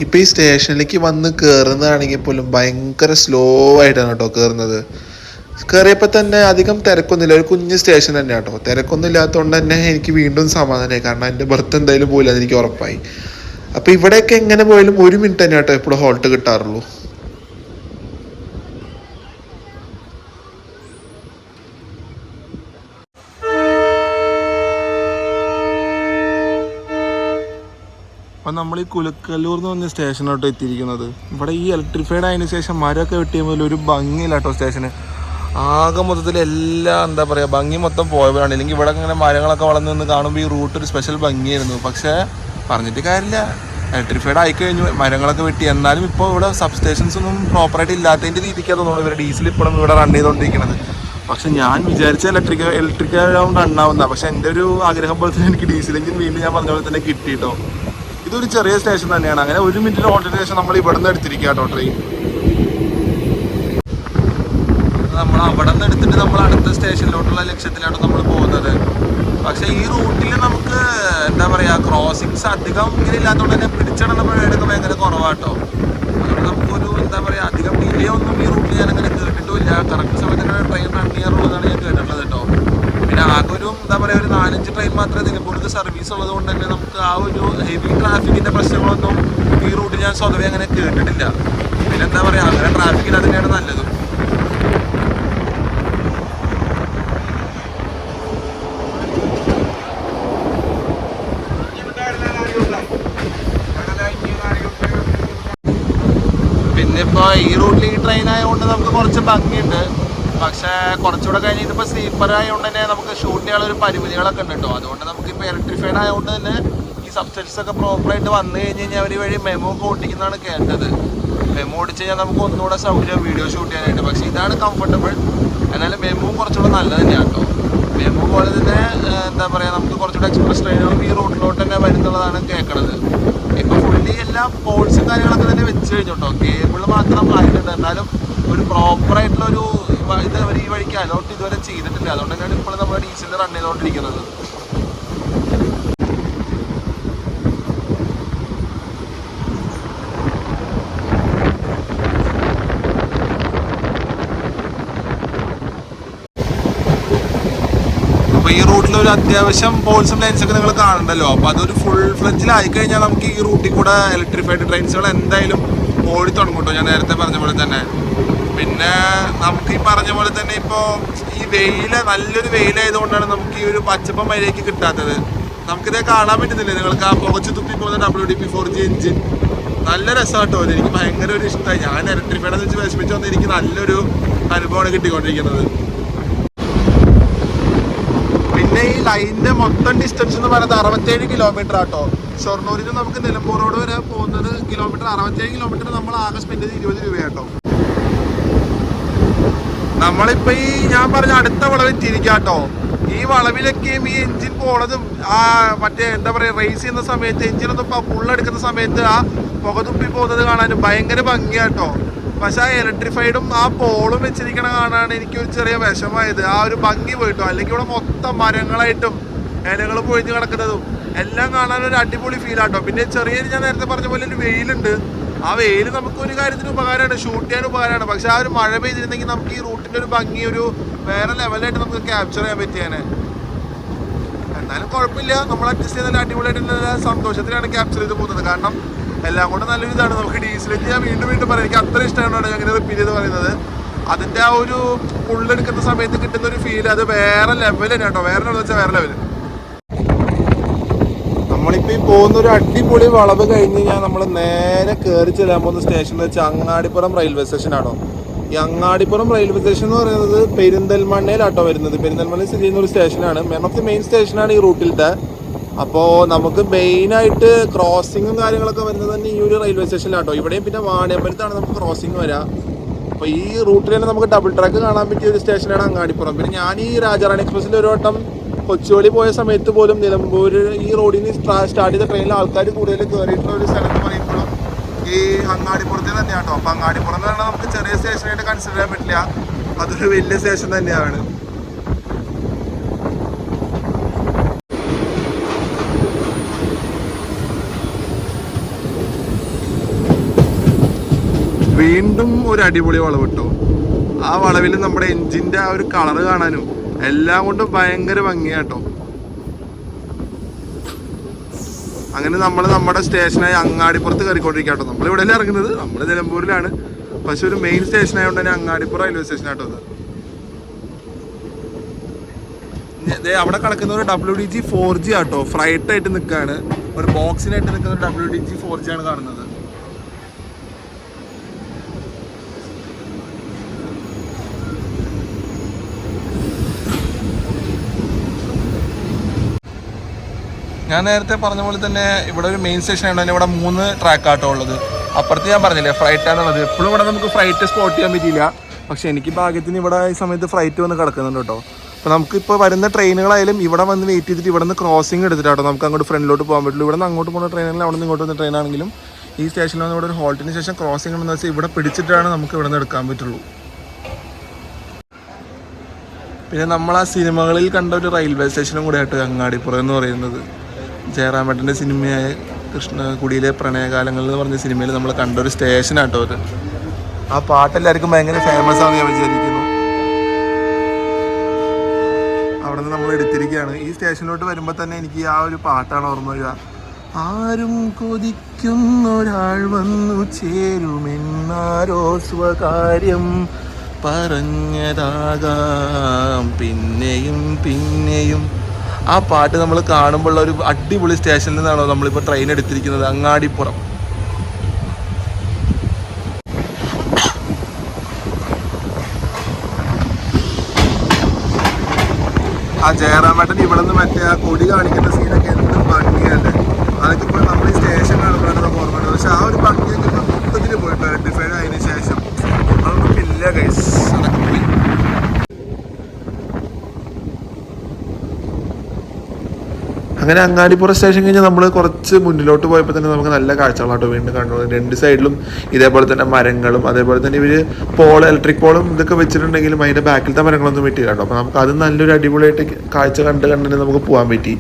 ഇപ്പോൾ ഈ സ്റ്റേഷനിലേക്ക് വന്ന് കയറുന്നതാണെങ്കിൽ പോലും ഭയങ്കര സ്ലോ ആയിട്ടാണ് കേട്ടോ കയറുന്നത്. കയറിയപ്പോൾ തന്നെ അധികം തിരക്കൊന്നുമില്ല, ഒരു കുഞ്ഞ് സ്റ്റേഷൻ തന്നെ കേട്ടോ. തിരക്കൊന്നും ഇല്ലാത്തതുകൊണ്ട് തന്നെ എനിക്ക് വീണ്ടും സമാധാനമായി, കാരണം എൻ്റെ ബർത്ത് എന്തായാലും പോയില്ല എന്ന് എനിക്ക് ഉറപ്പായി. അപ്പോൾ ഇവിടെയൊക്കെ എങ്ങനെ പോയാലും 1 മിനിറ്റ് തന്നെ കേട്ടോ എപ്പോഴും ഹോൾട്ട് കിട്ടാറുള്ളൂ. അപ്പം നമ്മൾ ഈ കുലുക്കല്ലൂർ എന്ന് പറഞ്ഞ സ്റ്റേഷനോട്ടോ എത്തിയിരിക്കുന്നത്. ഇവിടെ ഈ ഇലക്ട്രിഫൈഡ് ആയതിനു ശേഷം മരമൊക്കെ വെട്ടിയ മുതൽ ഒരു ഭംഗിയില്ല കേട്ടോ സ്റ്റേഷന്. ആകെ മൊത്തത്തിൽ എല്ലാം എന്താ പറയുക, ഭംഗി മൊത്തം പോയവരാണ്. ഇല്ലെങ്കിൽ ഇവിടെ ഇങ്ങനെ മരങ്ങളൊക്കെ വളർന്നു നിന്ന് കാണുമ്പോൾ ഈ റൂട്ട് ഒരു സ്പെഷ്യൽ ഭംഗിയായിരുന്നു. പക്ഷേ പറഞ്ഞിട്ട് കാര്യമില്ല, ഇലക്ട്രിഫൈഡ് ആയിക്കഴിഞ്ഞു, മരങ്ങളൊക്കെ വെട്ടി. എന്നാലും ഇപ്പോൾ ഇവിടെ സബ് സ്റ്റേഷൻസ് ഒന്നും പ്രോപ്പറായിട്ട് ഇല്ലാത്തതിൻ്റെ രീതിക്കാണ് തോന്നുന്നു ഇവർ ഡീസൽ ഇപ്പോഴും ഇവിടെ റൺ ചെയ്തുകൊണ്ടിരിക്കുന്നത്. പക്ഷെ ഞാൻ വിചാരിച്ച ഇലക്ട്രിക് ആവുകൊണ്ട് റണ്ണാവുന്ന, പക്ഷെ എൻ്റെ ഒരു ആഗ്രഹം പോലെ തന്നെ എനിക്ക് ഡീസൽ എഞ്ചിൻ വീണ്ടും ഞാൻ പറഞ്ഞ പോലെ തന്നെ കിട്ടിയിട്ടോ. ഇതൊരു ചെറിയ സ്റ്റേഷൻ തന്നെയാണ്. അങ്ങനെ 1 മിനിറ്റിന് ഹോൾട്ടിന് ശേഷം നമ്മൾ ഇവിടെ നിന്ന് എടുത്തിരിക്കുക കേട്ടോ ട്രെയിൻ. നമ്മൾ അവിടെ നിന്ന് എടുത്തിട്ട് നമ്മൾ അടുത്ത സ്റ്റേഷനിലോട്ടുള്ള ലക്ഷ്യത്തിലാണ് നമ്മൾ പോകുന്നത്. പക്ഷേ ഈ റൂട്ടിൽ നമുക്ക് എന്താ പറയുക, ക്രോസിങ്സ് അധികം ഇങ്ങനെ ഇല്ലാത്തതുകൊണ്ട് തന്നെ പിടിച്ചിടുന്ന പരിപാടിയൊക്കെ ഭയങ്കര കുറവാട്ടോ. അതുകൊണ്ട് നമുക്കൊരു എന്താ പറയുക, അധികം ഡിലേ ഒന്നും ഈ റൂട്ടിൽ ഞാൻ അങ്ങനെ കേട്ടിട്ടുമില്ല. കറക്റ്റ് സമയത്തിന് ട്രെയിൻ റൺ ചെയ്യാറുള്ളതാണ് ഞാൻ കേട്ടിട്ടുള്ളത് കേട്ടോ. പിന്നെ ആകെ ഒരു എന്താ പറയുക, ഒരു 4-5 ട്രെയിൻ മാത്രമേ നിലമ്പൂർക്ക് സർവീസ് ഉള്ളത് കൊണ്ട് തന്നെ നമുക്ക് ആ ഒരു ഹെവി ട്രാഫിക്കിൻ്റെ പ്രശ്നങ്ങളൊന്നും ഈ റൂട്ടിൽ ഞാൻ സ്വതവേ അങ്ങനെ കേട്ടിട്ടില്ല. പിന്നെ എന്താ പറയുക, അങ്ങനെ ട്രാഫിക്കിൽ തന്നെയാണ് നല്ലതും. പിന്നെ ഇപ്പോൾ ഈ റൂട്ടിൽ ഈ ട്രെയിൻ ആയതുകൊണ്ട് നമുക്ക് കുറച്ച് ഭംഗിയുണ്ട്. പക്ഷേ കുറച്ചുകൂടെ കഴിഞ്ഞിട്ട് ഇപ്പോൾ സ്ലീപ്പർ ആയതുകൊണ്ട് തന്നെ നമുക്ക് ഷൂട്ട് ചെയ്യാനുള്ള ഒരു പരിമിതികളൊക്കെ ഉണ്ട് കേട്ടോ. അതുകൊണ്ട് നമുക്കിപ്പോൾ ഇലക്ട്രിഫൈഡ് ആയതുകൊണ്ട് തന്നെ ഈ സബ്സ്റ്റൻസ് ഒക്കെ പ്രോപ്പറായിട്ട് വന്നു കഴിഞ്ഞ് കഴിഞ്ഞാൽ അവർ വഴി മെമോ ഒക്കെ ഓടിക്കുന്നതാണ് കേട്ടത്. മെമോ ഓടിച്ച് കഴിഞ്ഞാൽ നമുക്ക് ഒന്നുകൂടെ സൗകര്യം വീഡിയോ ഷൂട്ട് ചെയ്യാനായിട്ട്. പക്ഷേ ഇതാണ് കംഫർട്ടബിൾ. എന്നാലും മെമോ കുറച്ചുകൂടെ നല്ലത് തന്നെയാണ് കേട്ടോ. മെമോ പോലെ തന്നെ എന്താ പറയുക, നമുക്ക് കുറച്ചുകൂടെ എക്സ്പ്രസ് ട്രെയിനുകളും ഈ റൂട്ടിലോട്ട് തന്നെ വരുന്നുള്ളതാണ് കേൾക്കണത്. ഇപ്പോൾ ഫുള്ളി എല്ലാം പോൾസും കാര്യങ്ങളൊക്കെ തന്നെ വെച്ച് കഴിഞ്ഞു കേട്ടോ. കേബിൾ മാത്രം ആയിട്ടുണ്ട്. എന്നാലും ഒരു പ്രോപ്പറായിട്ടുള്ളൊരു ഇത് അവർ ഈ വഴിക്ക് അലോട്ട് ഇതുവരെ ചെയ്തിട്ടില്ല. അതുകൊണ്ട് തന്നെയാണ് ഇപ്പോൾ നമ്മൾ ഡീസലിൽ റൺ ചെയ്തുകൊണ്ടിരിക്കുന്നത്. അപ്പോൾ ഈ റൂട്ടിൽ ഒരു അത്യാവശ്യം പോൾസും ലൈൻസൊക്കെ നിങ്ങൾ കാണണ്ടല്ലോ. അപ്പോൾ അതൊരു ഫുൾ ഫ്ലെഡ്ജിലായി കഴിഞ്ഞാൽ നമുക്ക് ഈ റൂട്ടിൽ കൂടെ ഇലക്ട്രിഫൈഡ് ട്രെയിൻസുകൾ എന്തായാലും ഓടി തുടങ്ങും കേട്ടോ, ഞാൻ നേരത്തെ പറഞ്ഞ പോലെ തന്നെ. പിന്നെ നമുക്ക് ഈ പറഞ്ഞ പോലെ തന്നെ ഇപ്പോൾ ഈ നല്ലൊരു വെയിലായതുകൊണ്ടാണ് നമുക്ക് ഈ ഒരു പച്ചപ്പം വഴിയേക്ക് കിട്ടാത്തത്. നമുക്കിതേ കാണാൻ പറ്റുന്നില്ലേ നിങ്ങൾക്ക്, ആ പുകച്ചു തുപ്പി പോകുന്ന WD-40 എഞ്ചിൻ. നല്ല രസമാട്ടോ, എനിക്ക് ഭയങ്കര ഒരു ഇഷ്ടമായി. ഞാൻ ഇലക്ട്രിഫൈഡ് വെച്ച് വിഷമിച്ച് വന്ന് എനിക്ക് നല്ലൊരു അനുഭവമാണ് കിട്ടിക്കൊണ്ടിരിക്കുന്നത്. പിന്നെ ഈ ലൈനിൻ്റെ മൊത്തം ഡിസ്റ്റൻസ് എന്ന് പറയുന്നത് 67 കിലോമീറ്റർ ആട്ടോ. ഷൊർണൂരിൽ നിന്ന് നമുക്ക് നിലമ്പൂർ റോഡ് വരെ പോകുന്നത് കിലോമീറ്റർ 67 കിലോമീറ്റർ നമ്മൾ ആകെ സ്പെൻഡ് ചെയ്ത് 20 രൂപയാട്ടോ. നമ്മളിപ്പോൾ ഈ ഞാൻ പറഞ്ഞ അടുത്ത വളവെത്തിയിരിക്കുക കേട്ടോ. ഈ വളവിലൊക്കെയും ഈ എൻജിൻ പോണതും ആ മറ്റേ എന്താ പറയുക, റേസ് ചെയ്യുന്ന സമയത്ത് എൻജിനൊന്നും ഫുള്ളെടുക്കുന്ന സമയത്ത് ആ പുക തുപ്പി പോകുന്നത് കാണാനും ഭയങ്കര ഭംഗിയാട്ടോ. പക്ഷെ ആ ഇലക്ട്രിഫൈഡും ആ പോളും വെച്ചിരിക്കണ കാണാൻ എനിക്കൊരു ചെറിയ വിഷമമായത്. ആ ഒരു ഭംഗി പോയിട്ടോ. അല്ലെങ്കിൽ ഇവിടെ മൊത്തം മരങ്ങളായിട്ടും ഇലകൾ പൊഴിഞ്ഞ് കിടക്കുന്നതും എല്ലാം കാണാനൊരു അടിപൊളി ഫീലാട്ടോ. പിന്നെ ചെറിയ ഞാൻ നേരത്തെ പറഞ്ഞ പോലെ ഒരു വെയിലുണ്ട്. ആ വെയിൽ നമുക്ക് ഒരു കാര്യത്തിന് ഉപകാരമാണ്, ഷൂട്ട് ചെയ്യാൻ ഉപകാരമാണ്. പക്ഷെ ആ ഒരു മഴ പെയ്തിരുന്നെങ്കിൽ നമുക്ക് ഈ റൂട്ടിൻ്റെ ഒരു ഭംഗി ഒരു വേറെ ലെവലായിട്ട് നമുക്ക് ക്യാപ്ചർ ചെയ്യാൻ പറ്റിയാണ്. എന്നാലും കുഴപ്പമില്ല, നമ്മൾ അഡ്ജസ്റ്റ് ചെയ്താൽ അടിപൊളിയായിട്ടുള്ള സന്തോഷത്തിലാണ് ക്യാപ്ചർ ചെയ്ത് പോകുന്നത്. കാരണം എല്ലാം കൊണ്ട് നല്ലൊരു ഇതാണ്. നമുക്ക് ഡീസലിന് ഞാൻ വീണ്ടും പറയാം, എനിക്ക് അത്ര ഇഷ്ടമാണ് ഞാൻ ഇങ്ങനെ റിപ്പീറ്റ് ചെയ്ത് പറയുന്നത്. അതിൻ്റെ ആ ഒരു പുള്ളെടുക്കുന്ന സമയത്ത് കിട്ടുന്ന ഒരു ഫീൽ അത് വേറെ ലെവൽ തന്നെ കേട്ടോ. വേറെ ലെവൽ വെച്ചാൽ വേറെ ലെവൽ. നമ്മളിപ്പോൾ ഈ പോകുന്നൊരു അടിപൊളി വളവ് കഴിഞ്ഞ് കഴിഞ്ഞാൽ നമ്മൾ നേരെ കയറി ചെല്ലാൻ പോകുന്ന സ്റ്റേഷൻ എന്ന് വെച്ചാൽ അങ്ങാടിപ്പുറം റെയിൽവേ സ്റ്റേഷനാണോ. ഈ അങ്ങാടിപ്പുറം റെയിൽവേ സ്റ്റേഷൻ എന്ന് പറയുന്നത് പെരിന്തൽമണ്ണയിലാട്ടോ വരുന്നത്. പെരിന്തൽമണ്ണയിൽ സ്ഥിതി ചെയ്യുന്ന ഒരു സ്റ്റേഷനാണ്. വൺ ഓഫ് ദി മെയിൻ സ്റ്റേഷനാണ് ഈ റൂട്ടിലത്തെ. അപ്പോൾ നമുക്ക് മെയിനായിട്ട് ക്രോസിങ്ങും കാര്യങ്ങളൊക്കെ വരുന്നത് തന്നെ ഈ ഒരു റെയിൽവേ സ്റ്റേഷനിലാട്ടോ. ഇവിടെയും പിന്നെ വാണിയമ്പലത്താണ് നമുക്ക് ക്രോസിങ് വരിക. അപ്പോൾ ഈ റൂട്ടിൽ തന്നെ നമുക്ക് ഡബിൾ ട്രാക്ക് കാണാൻ പറ്റിയ ഒരു സ്റ്റേഷനാണ് അങ്ങാടിപ്പുറം. പിന്നെ ഞാൻ ഈ രാജാറാണി എക്സ്പ്രസിൻ്റെ ഒരു വട്ടം കൊച്ചുവേളി പോയ സമയത്ത് പോലും നിലമ്പൂർ ഈ റോഡിൽ നിന്ന് സ്റ്റാർട്ട് ചെയ്ത ട്രെയിനിൽ ആൾക്കാർ കൂടുതൽ കയറിയിട്ടുള്ള ഒരു സ്ഥലം എന്ന് പറയുമ്പോഴും ഈ അങ്ങാടിപ്പുറത്ത് തന്നെയാണ് കേട്ടോ. അപ്പോൾ അങ്ങാടിപ്പുറം എന്ന് പറഞ്ഞാൽ നമുക്ക് ചെറിയ സ്റ്റേഷനായിട്ട് കൺസിഡർ ചെയ്യാൻ പറ്റില്ല, അതൊരു വലിയ സ്റ്റേഷൻ തന്നെയാണ്. വീണ്ടും ഒരു അടിപൊളി വളവ് കിട്ടോ. ആ വളവിൽ നമ്മുടെ എഞ്ചിന്റെ ആ ഒരു കളറ് കാണാനും എല്ലാം കൊണ്ടും ഭയങ്കര ഭംഗിയാട്ടോ. അങ്ങനെ നമ്മൾ നമ്മുടെ സ്റ്റേഷനായ അങ്ങാടിപ്പുറത്ത് കയറിക്കൊണ്ടിരിക്കാട്ടോ. നമ്മളിവിടെ അല്ലേ ഇറങ്ങുന്നത്, നമ്മൾ നിലമ്പൂരിലാണ്. പക്ഷെ ഒരു മെയിൻ സ്റ്റേഷൻ ആയതുകൊണ്ട് തന്നെ അങ്ങാടിപ്പുറം റെയിൽവേ സ്റ്റേഷൻ ആട്ടോ ഇത്. അവിടെ കിടക്കുന്ന ഒരു WDG 4G ആട്ടോ, ഫ്രൈറ്റ് ആയിട്ട് നിൽക്കുകയാണ്. ഒരു ബോക്സിനായിട്ട് നിൽക്കുന്ന WDG 4G ആണ് കാണുന്നത്. ഞാൻ നേരത്തെ പറഞ്ഞ പോലെ തന്നെ ഇവിടെ ഒരു മെയിൻ സ്റ്റേഷൻ ആണ്. ഇവിടെ 3 ട്രാക്ക് ആട്ടോ ഉള്ളത്. അപ്പുറത്ത് ഞാൻ പറഞ്ഞില്ലേ ഫ്ലൈറ്റ് ആണുള്ളത്. എപ്പോഴും ഇവിടെ നമുക്ക് ഫ്ലൈറ്റ് സ്പോട്ട് ചെയ്യാൻ പറ്റിയില്ല. പക്ഷെ എനിക്ക് ഭാഗ്യത്തിന് ഇവിടെ ഈ സമയത്ത് ഫ്ലൈറ്റ് വന്ന് കിടക്കുന്നുണ്ട് കേട്ടോ. അപ്പോൾ നമുക്കിപ്പോൾ വരുന്ന ട്രെയിനുകളായാലും ഇവിടെ വന്ന് വെയിറ്റ് ചെയ്തിട്ട് ഇവിടെ നിന്ന് ക്രോസിംഗ് എടുത്തിട്ടാട്ടോ നമുക്ക് അങ്ങോട്ട് ഫ്രണ്ടിലോട്ട് പോകാൻ പറ്റുള്ളൂ. ഇവിടെ നിന്ന് അങ്ങോട്ട് പോകുന്ന ട്രെയിനാണെങ്കിലും അവിടെ നിന്ന് ഇങ്ങോട്ട് വന്ന ട്രെയിനാണെങ്കിലും ഈ സ്റ്റേഷനിൽ വന്ന് ഇവിടെ ഒരു ഹോൾട്ടിന് ശേഷം ക്രോസിംഗ് ഉണ്ടെന്ന് വെച്ചാൽ ഇവിടെ പിടിച്ചിട്ടാണ് നമുക്ക് ഇവിടെ നിന്ന് എടുക്കാൻ പറ്റുള്ളൂ. പിന്നെ നമ്മൾ ആ സിനിമകളിൽ കണ്ട ഒരു റെയിൽവേ സ്റ്റേഷനും കൂടെ ആയിട്ട് അങ്ങാടിപ്പുറം എന്ന് പറയുന്നത്. ജയറാമേട്ടൻ്റെ സിനിമയായ കൃഷ്ണകുടിയിലെ പ്രണയകാലങ്ങൾ എന്ന് പറഞ്ഞ സിനിമയിൽ നമ്മൾ കണ്ട ഒരു സ്റ്റേഷനാട്ടോ അത്. ആ പാട്ടെല്ലാവർക്കും ഭയങ്കര ഫേമസ് ആണെന്ന് ഞാൻ വിചാരിക്കുന്നു. അവിടെ നിന്ന് നമ്മൾ എടുത്തിരിക്കുകയാണ്. ഈ സ്റ്റേഷനിലോട്ട് വരുമ്പോൾ തന്നെ എനിക്ക് ആ ഒരു പാട്ടാണ് ഓർമ്മ വരിക. ആരും കൊതിക്കുന്നൊരാൾ വന്നു ചേരുമെന്നാരോ സ്വകാര്യം പറഞ്ഞതാകാം പിന്നെയും പിന്നെയും. ആ പാട്ട് നമ്മൾ കാണുമ്പോഴുള്ള ഒരു അടിപൊളി സ്റ്റേഷനിൽ നിന്നാണോ നമ്മളിപ്പോൾ ട്രെയിൻ എടുത്തിരിക്കുന്നത്, അങ്ങാടിപ്പുറം. ആ ജയറാമേട്ടൻ ഇവിടെ നിന്ന് മറ്റേ ആ കൊടി കാണിക്കുന്ന സീനൊക്കെ എന്ത് ഭംഗിയല്ലേ. അതൊക്കെ ഇപ്പോൾ നമ്മൾ ഈ സ്റ്റേഷൻ കാണുമ്പോഴാണ് നമുക്ക് ഓർമ്മയുണ്ട്. പക്ഷെ ആ ഒരു ഭംഗിയൊക്കെ മൊത്തത്തിൽ പോയിട്ട് ഡിഫൈൻ ആയതിനു ശേഷം അതൊന്നും ഇല്ല ഗൈസ്, അതൊക്കെ പോയി. അങ്ങനെ അങ്ങാടിപ്പുറം സ്റ്റേഷൻ കഴിഞ്ഞാൽ നമ്മൾ കുറച്ച് മുന്നിലോട്ട് പോയപ്പോൾ തന്നെ നമുക്ക് നല്ല കാഴ്ചകളാട്ടോ വീണ്ടും കണ്ടു. 2 സൈഡിലും ഇതേപോലെ തന്നെ മരങ്ങളും അതേപോലെ തന്നെ ഇവർ ഇലക്ട്രിക് പോളും ഇതൊക്കെ വെച്ചിട്ടുണ്ടെങ്കിലും അതിൻ്റെ ബാക്കിലത്തെ മരങ്ങളൊന്നും വെട്ടിയില്ല കേട്ടോ. അപ്പോൾ നമുക്ക് അത് നല്ലൊരു അടിപൊളിയായിട്ട് കാഴ്ച കണ്ട് നമുക്ക് പോകാൻ പറ്റി.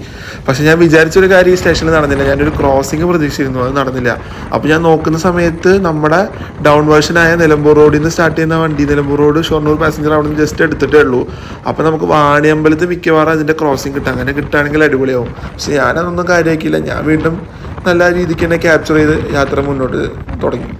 പക്ഷേ ഞാൻ വിചാരിച്ചൊരു കാര്യം ഈ സ്റ്റേഷനിൽ നടന്നില്ല. ഞാനൊരു ക്രോസിങ് പ്രതീക്ഷിച്ചിരുന്നു, അത് നടന്നില്ല. അപ്പോൾ ഞാൻ നോക്കുന്ന സമയത്ത് നമ്മുടെ ഡൗൺ വേർഷനായ നിലമ്പൂർ റോഡിൽ നിന്ന് സ്റ്റാർട്ട് ചെയ്യുന്ന വണ്ടി നിലമ്പൂർ റോഡ് ഷൊർണൂർ പാസഞ്ചർ അവിടെ നിന്ന് ജസ്റ്റ് എടുത്തിട്ടേ ഉള്ളൂ. അപ്പോൾ നമുക്ക് വാണിയമ്പലത്ത് മിക്കവാറും അതിൻ്റെ ക്രോസിങ് കിട്ടും. അങ്ങനെ കിട്ടുകയാണെങ്കിൽ അടിപൊളിയാവും. പക്ഷെ ഞാനതൊന്നും കാര്യമാക്കിയില്ല. ഞാൻ വീണ്ടും നല്ല രീതിക്ക് തന്നെ ക്യാപ്ചർ ചെയ്ത് യാത്ര മുന്നോട്ട് തുടങ്ങി.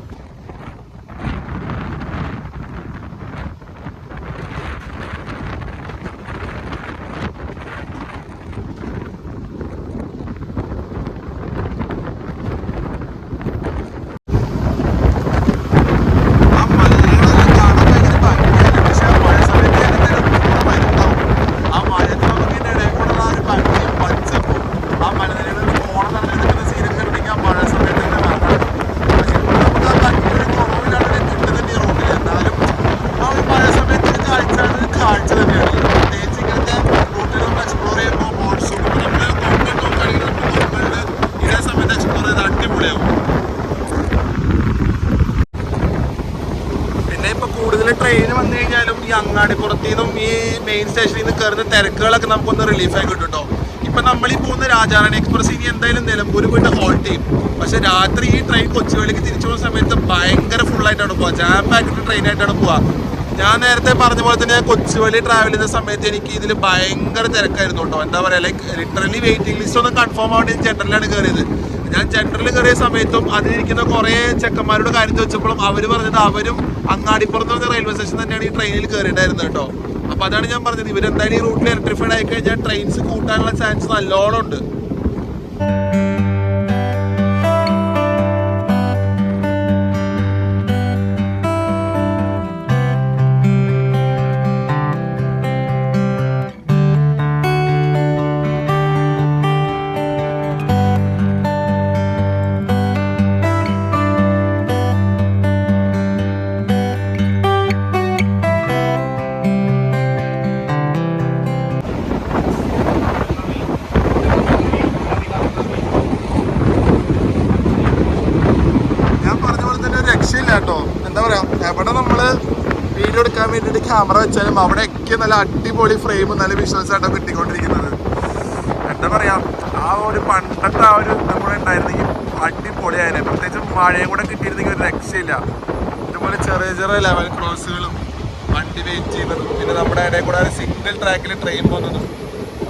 ട്രെയിൻ വന്നു കഴിഞ്ഞാലും ഈ അങ്ങാടിപ്പുറത്തു നിന്നും ഈ മെയിൻ സ്റ്റേഷനിൽ നിന്ന് കയറുന്ന തിരക്കുകളൊക്കെ നമുക്കൊന്ന് റിലീഫായി കിട്ടും കേട്ടോ. ഇപ്പം നമ്മൾ ഈ പോകുന്ന രാജാറാണി എക്സ്പ്രസ് ഇനി എന്തായാലും നിലമ്പൂർ പോയിട്ട് ഹോൾട്ട് ചെയ്യും. പക്ഷെ രാത്രി ഈ ട്രെയിൻ കൊച്ചുവേളിക്ക് തിരിച്ചു പോകുന്ന സമയത്ത് ഭയങ്കര ഫുള്ളായിട്ടാണ് പോവുക, ജാം പാക്കിട്ട് ട്രെയിനായിട്ടാണ് പോവുക. ഞാൻ നേരത്തെ പറഞ്ഞ പോലെ തന്നെ കൊച്ചുവേളി ട്രാവൽ ചെയ്യുന്ന സമയത്ത് എനിക്ക് ഇതിൽ ഭയങ്കര തിരക്കായിരുന്നു കേട്ടോ. എന്താ പറയുക, ലൈക്ക് ലിറ്ററലി വെയിറ്റിംഗ് ലിസ്റ്റ് ഒന്നും കൺഫേം ആവേണ്ടി ജനറലാണ് കയറിയത്. ഞാൻ ജനറൽ കയറിയ സമയത്തും അതിലിരിക്കുന്ന കുറേ ചെക്കന്മാരുടെ കാര്യം ചോദിച്ചപ്പോഴും അവർ പറഞ്ഞത് അവരും അങ്ങാടിപ്പുറത്ത് പറഞ്ഞ റെയിൽവേ സ്റ്റേഷൻ തന്നെയാണ് ഈ ട്രെയിനിൽ കയറിയിട്ടുണ്ടായിരുന്നത് കേട്ടോ. അപ്പോൾ അതാണ് ഞാൻ പറഞ്ഞത്, ഇവരെന്തായാലും ഈ റൂട്ടിൽ ഇലക്ട്രിഫൈഡ് ആയി കഴിഞ്ഞാൽ ട്രെയിൻസ് കൂട്ടാനുള്ള ചാൻസ് നല്ലോണം ഉണ്ട്. കേട്ടോ എന്താ പറയാ, എവിടെ നമ്മള് വീഡിയോ എടുക്കാൻ വേണ്ടിയിട്ട് ക്യാമറ വെച്ചാലും അവിടെയൊക്കെ നല്ല അടിപൊളി ഫ്രെയിം നല്ല വിഷ്വൽസ് ആയിട്ടാണ് കിട്ടിക്കൊണ്ടിരിക്കുന്നത്. എന്താ പറയാ, ആ ഒരു പണ്ടത്തെ ആ ഒരു കൂടെ ഉണ്ടായിരുന്നെങ്കിൽ അടിപൊളിയായാലും, പ്രത്യേകിച്ച് മഴയും കൂടെ കിട്ടിയിരുന്നെങ്കിൽ ഒരു രക്ഷയില്ല. ഇതുപോലെ ചെറിയ ചെറിയ ലെവൽ ക്രോസുകളും വണ്ടി വെയിറ്റ് ചെയ്യുന്നതും പിന്നെ നമ്മുടെ ഇടയിൽ കൂടെ ഒരു സിംഗിൾ ട്രാക്കിൽ ട്രെയിൻ പോകുന്നതും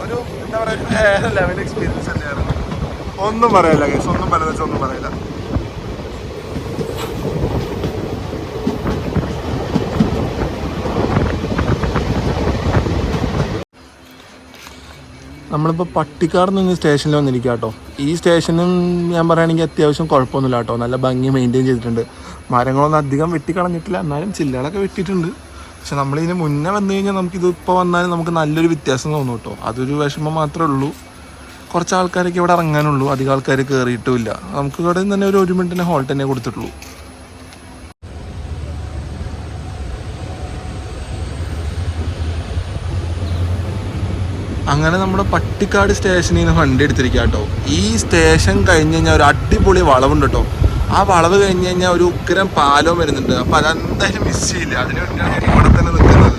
ഒരു എന്താ പറയുക വേറെ ലെവൽ എക്സ്പീരിയൻസ് തന്നെയാണ്. ഒന്നും പറയില്ല കേസ്, ഒന്നും പറയുന്ന ഒന്നും പറയില്ല. നമ്മളിപ്പോൾ പട്ടിക്കാട് നിന്ന് സ്റ്റേഷനിൽ വന്നിരിക്കുക കേട്ടോ. ഈ സ്റ്റേഷനും ഞാൻ പറയുകയാണെങ്കിൽ അത്യാവശ്യം കുഴപ്പമൊന്നുമില്ല കേട്ടോ, നല്ല ഭംഗി മെയിൻറ്റെയിൻ ചെയ്തിട്ടുണ്ട്. മരങ്ങളൊന്നും അധികം വെട്ടിക്കളഞ്ഞിട്ടില്ല, എന്നാലും ചില്ലകളൊക്കെ വെട്ടിയിട്ടുണ്ട്. പക്ഷെ നമ്മളിതിന് മുന്നേ വന്നു കഴിഞ്ഞാൽ നമുക്കിത് ഇപ്പോൾ വന്നാലും നമുക്ക് നല്ലൊരു വ്യത്യാസം തോന്നും കേട്ടോ. അതൊരു വിഷമം മാത്രമേ ഉള്ളൂ. കുറച്ച് ആൾക്കാരൊക്കെ ഇവിടെ ഇറങ്ങാനുള്ളൂ, അധികം ആൾക്കാർ കയറിയിട്ടുമില്ല. നമുക്ക് ഇവിടെ നിന്ന് തന്നെ ഒരു മിനിറ്റിന് ഹോൾട്ട് തന്നെ കൊടുത്തിട്ടുള്ളൂ. അങ്ങനെ നമ്മുടെ പട്ടിക്കാട് സ്റ്റേഷനിൽ നിന്ന് വണ്ടി എടുത്തിരിക്കുക കേട്ടോ. ഈ സ്റ്റേഷൻ കഴിഞ്ഞ് കഴിഞ്ഞാൽ ഒരു അടിപൊളി വളവുണ്ട് കേട്ടോ. ആ വളവ് കഴിഞ്ഞ് കഴിഞ്ഞാൽ ഒരു ഉഗ്രം പാലവും വരുന്നുണ്ട്. അപ്പോൾ അതെന്തായാലും മിസ് ചെയ്യില്ല, അതിന് വേണ്ടിയാണ് ഞാൻ ഇവിടെ തന്നെ നിൽക്കുന്നത്.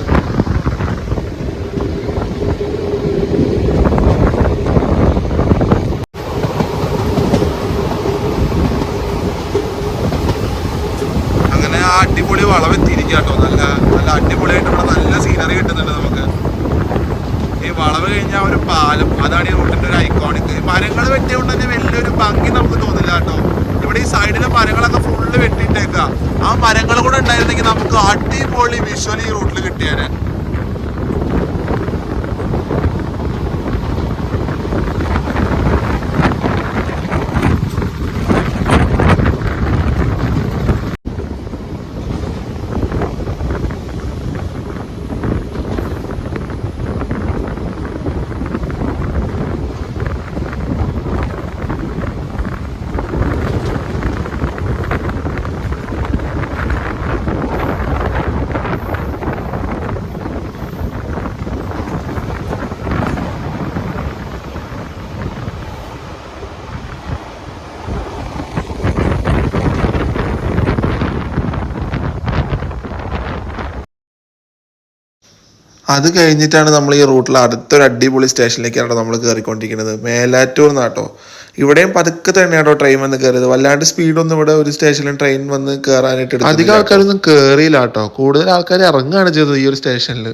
അങ്ങനെ ആ അടിപൊളി വളവെത്തിയിരിക്കുക കേട്ടോ. നല്ല നല്ല അടിപൊളിയായിട്ട് ഇവിടെ നല്ല സീനറി കിട്ടുന്നുണ്ട് നമുക്ക്. ഈ വളവ് കഴിഞ്ഞാൽ ഒരു പാലം, അതാണ് ഈ റൂട്ടിൻ്റെ ഒരു ഐക്കോണിക്. മരങ്ങൾ വെട്ടിയോണ്ട് തന്നെ വലിയൊരു ഭംഗി നമുക്ക് തോന്നില്ല കേട്ടോ. ഇവിടെ ഈ സൈഡിലെ മരങ്ങളൊക്കെ ഫുള്ള് വെട്ടിയിട്ടേക്കുക. ആ മരങ്ങൾ കൂടെ ഉണ്ടായിരുന്നെങ്കിൽ നമുക്ക് അടിപൊളി വിഷ്വൽ ഈ റൂട്ടിൽ കിട്ടിയേനെ. അത് കഴിഞ്ഞിട്ടാണ് നമ്മൾ ഈ റൂട്ടിൽ അടുത്തൊരു അടിപൊളി സ്റ്റേഷനിലേക്കാണ് നമ്മൾ കയറിക്കൊണ്ടിരിക്കുന്നത്. മേലാറ്റൂർ എന്നാട്ടോ. ഇവിടെയും പതുക്കെ തന്നെയാണോ ട്രെയിൻ വന്ന് കയറിയത്. വല്ലാണ്ട് സ്പീഡൊന്നും ഇവിടെ ഒരു സ്റ്റേഷനിൽ ട്രെയിൻ വന്ന് കയറാനായിട്ട് അധികം ആൾക്കാരൊന്നും കയറിയില്ല കേട്ടോ. കൂടുതൽ ആൾക്കാർ ഇറങ്ങുകയാണ് ചെയ്തത് ഈ ഒരു സ്റ്റേഷനിൽ.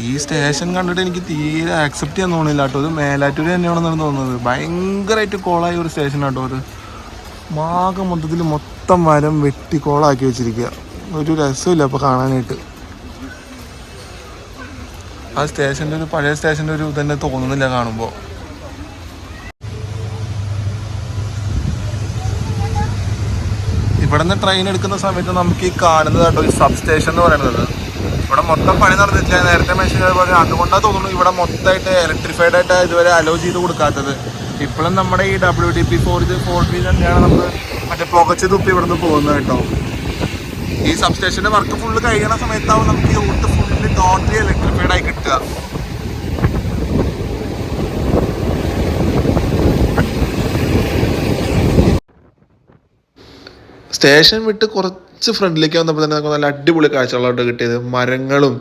ഈ സ്റ്റേഷൻ കണ്ടിട്ട് എനിക്ക് തീരെ ആക്സെപ്റ്റ് ചെയ്യാൻ തോന്നില്ല കേട്ടോ. ഇത് മേലാറ്റൂർ തന്നെയാണെന്നാണ് തോന്നുന്നത്. ഭയങ്കരമായിട്ട് കോളായ ഒരു സ്റ്റേഷൻ കേട്ടോ. ഒരു മൊത്തത്തിൽ മൊത്തം മരം വെട്ടി കോളാക്കി വെച്ചിരിക്കുക. ഒരു രസമില്ല അപ്പോൾ കാണാനായിട്ട്. ആ സ്റ്റേഷൻ്റെ ഒരു പഴയ സ്റ്റേഷൻ്റെ ഒരു ഇതന്നെ തോന്നുന്നില്ല കാണുമ്പോൾ. ഇവിടെ നിന്ന് ട്രെയിൻ എടുക്കുന്ന സമയത്ത് നമുക്ക് ഈ കാണുന്നത് കേട്ടോ ഈ സബ് സ്റ്റേഷൻ എന്ന് പറയുന്നത്. ഇവിടെ മൊത്തം പണി നടന്നിട്ടില്ല, നേരത്തെ മെൻഷൻ ചെയ്ത പോലെ. അതുകൊണ്ടാണ് തോന്നുന്നു ഇവിടെ മൊത്തമായിട്ട് ഇലക്ട്രിഫൈഡ് ആയിട്ട് ഇതുവരെ അലോ ചെയ്ത് കൊടുക്കാത്തത്. ഇപ്പോഴും നമ്മുടെ ഈ WDP 4G തന്നെയാണ് നമ്മൾ മറ്റേ പുകച്ച് തുപ്പി ഇവിടെ നിന്ന് പോകുന്നത് കേട്ടോ. ഈ സബ് സ്റ്റേഷൻ്റെ വർക്ക് ഫുള്ള് കഴിയണ സമയത്താവും നമുക്ക് ഈ റൂട്ട് ഫുള്ള് ടോട്ടലി ഇലക്ട്രിഫൈഡ് ആയി കിട്ടുക. സ്റ്റേഷൻ വിട്ട് കുറച്ച് ഫ്രണ്ടിലേക്ക് വന്നപ്പോൾ തന്നെ നമുക്ക് നല്ല അടിപൊളി കാഴ്ചകളായിട്ട് കിട്ടിയത്. മരങ്ങളും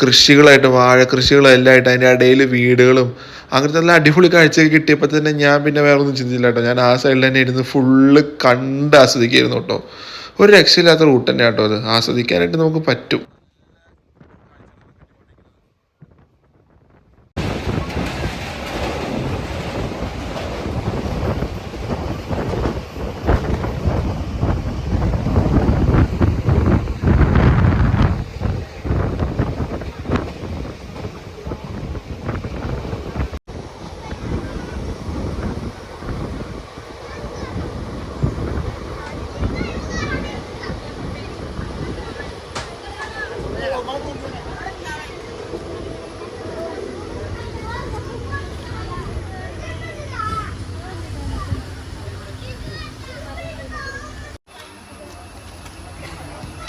കൃഷികളായിട്ട്, വാഴ കൃഷികളും എല്ലാം ആയിട്ട്, അതിൻ്റെ ഇടയിൽ വീടുകളും, അങ്ങനത്തെ നല്ല അടിപൊളി കാഴ്ചയൊക്കെ കിട്ടിയപ്പോൾ തന്നെ ഞാൻ പിന്നെ വേറെ ഒന്നും ചിന്തിച്ചില്ല കേട്ടോ. ഞാൻ ആ സൈഡിൽ തന്നെ ഇരുന്ന് ഫുള്ള് കണ്ട് ആസ്വദിക്കായിരുന്നു കേട്ടോ. ഒരു രക്ഷയില്ലാത്ത റൂട്ട് തന്നെ കേട്ടോ അത്. ആസ്വദിക്കാനായിട്ട് നമുക്ക് പറ്റും.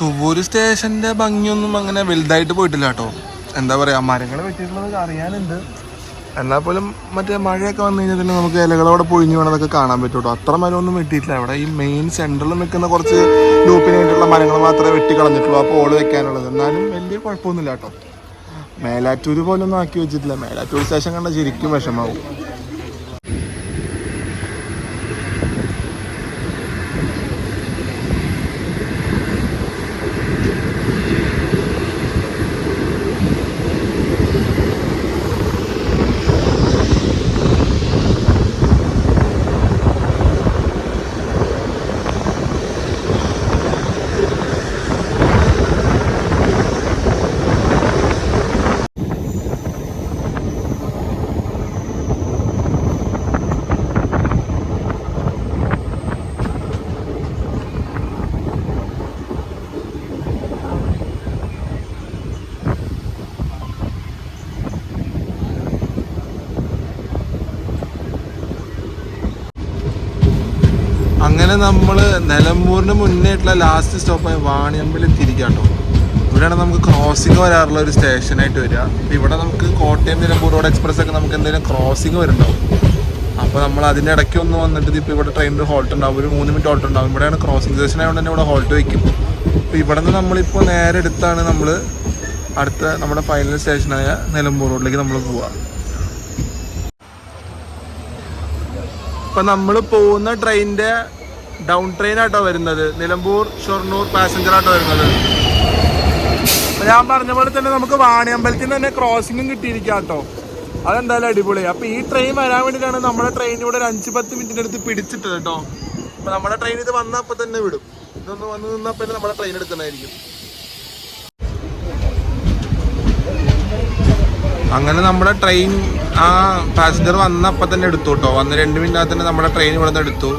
തുവൂര് സ്റ്റേഷൻ്റെ ഭംഗിയൊന്നും അങ്ങനെ വലുതായിട്ട് പോയിട്ടില്ല കേട്ടോ. എന്താ പറയുക, മരങ്ങൾ വെട്ടിയിട്ടുള്ളത് അറിയാനുണ്ട്. എന്നാൽ പോലും മറ്റേ മഴയൊക്കെ വന്നു കഴിഞ്ഞാൽ തന്നെ നമുക്ക് ഇലകളോടെ പൊഴിഞ്ഞു വേണതൊക്കെ കാണാൻ പറ്റും കേട്ടോ. അത്ര മരമൊന്നും വെട്ടിയിട്ടില്ല. ഇവിടെ ഈ മെയിൻ സെൻറ്ററിൽ നിൽക്കുന്ന കുറച്ച് ലൂപ്പിന് വേണ്ടിയിട്ടുള്ള മരങ്ങൾ മാത്രമേ വെട്ടി കളഞ്ഞിട്ടുള്ളൂ, ആ പോള് വെക്കാനുള്ളത്. എന്നാലും വലിയ കുഴപ്പമൊന്നുമില്ല കേട്ടോ. മേലാറ്റൂർ പോലൊന്നും ആക്കി വെച്ചിട്ടില്ല. മേലാറ്റൂർ സ്റ്റേഷൻ കണ്ടാൽ ശരിക്കും വിഷമാവും. അങ്ങനെ നമ്മൾ നിലമ്പൂരിന് മുന്നേയിട്ടുള്ള ലാസ്റ്റ് സ്റ്റോപ്പായ വാണിയമ്പലം എത്തിയിരിക്കാട്ടോ. ഇവിടെയാണ് നമുക്ക് ക്രോസിങ് വരാറുള്ള ഒരു സ്റ്റേഷനായിട്ട് വരിക. അപ്പോൾ ഇവിടെ നമുക്ക് കോട്ടയം നിലമ്പൂർ റോഡ് എക്സ്പ്രസ് ഒക്കെ നമുക്ക് എന്തെങ്കിലും ക്രോസിങ് വരുന്നുണ്ടാവും. അപ്പോൾ നമ്മൾ അതിൻ്റെ ഇടയ്ക്ക് ഒന്ന് വന്നിട്ട് ഇപ്പോൾ ഇവിടെ ട്രെയിനിൽ ഹോൾട്ട് ഉണ്ടാവും, ഒരു 3 മിനിറ്റ് ഹോൾട്ട് ഉണ്ടാവും. ഇവിടെയാണ് ക്രോസിങ് സ്റ്റേഷൻ ആയതുകൊണ്ട് തന്നെ ഇവിടെ ഹോൾട്ട് വയ്ക്കും. അപ്പോൾ ഇവിടെ നിന്ന് നമ്മളിപ്പോൾ നേരെ എടുത്താണ് നമ്മൾ അടുത്ത നമ്മുടെ ഫൈനൽ സ്റ്റേഷനായ നിലമ്പൂർ റോഡിലേക്ക് നമ്മൾ പോവുക. ഇപ്പം നമ്മൾ പോകുന്ന ട്രെയിനിൻ്റെ ഡൗൺ ട്രെയിനായിട്ടോ വരുന്നത്, നിലമ്പൂർ ഷൊർണൂർ പാസഞ്ചറായിട്ടോ വരുന്നത്. അപ്പം ഞാൻ പറഞ്ഞ പോലെ തന്നെ നമുക്ക് വാണിയമ്പലത്തിൽ നിന്ന് തന്നെ ക്രോസിങ്ങും കിട്ടിയിരിക്കാം കേട്ടോ. അതെന്തായാലും അടിപൊളി. അപ്പോൾ ഈ ട്രെയിൻ വരാൻ വേണ്ടിയിട്ടാണ് നമ്മുടെ ട്രെയിൻ ഇവിടെ ഒരു 5-10 മിനിറ്റിൻ്റെ അടുത്ത് പിടിച്ചിട്ടത് കേട്ടോ. അപ്പോൾ നമ്മുടെ ട്രെയിൻ ഇത് വന്നപ്പോൾ തന്നെ വിടും. ഇതൊന്ന് വന്ന് നിന്നപ്പോൾ തന്നെ നമ്മുടെ ട്രെയിൻ എടുക്കുന്നതായിരിക്കും. അങ്ങനെ നമ്മുടെ ട്രെയിൻ ആ പാസഞ്ചർ വന്നപ്പോൾ തന്നെ എടുത്തു കേട്ടോ. വന്ന് 2 മിനിറ്റിനകത്ത് തന്നെ നമ്മുടെ ട്രെയിൻ ഇവിടെ നിന്ന് എടുത്തു.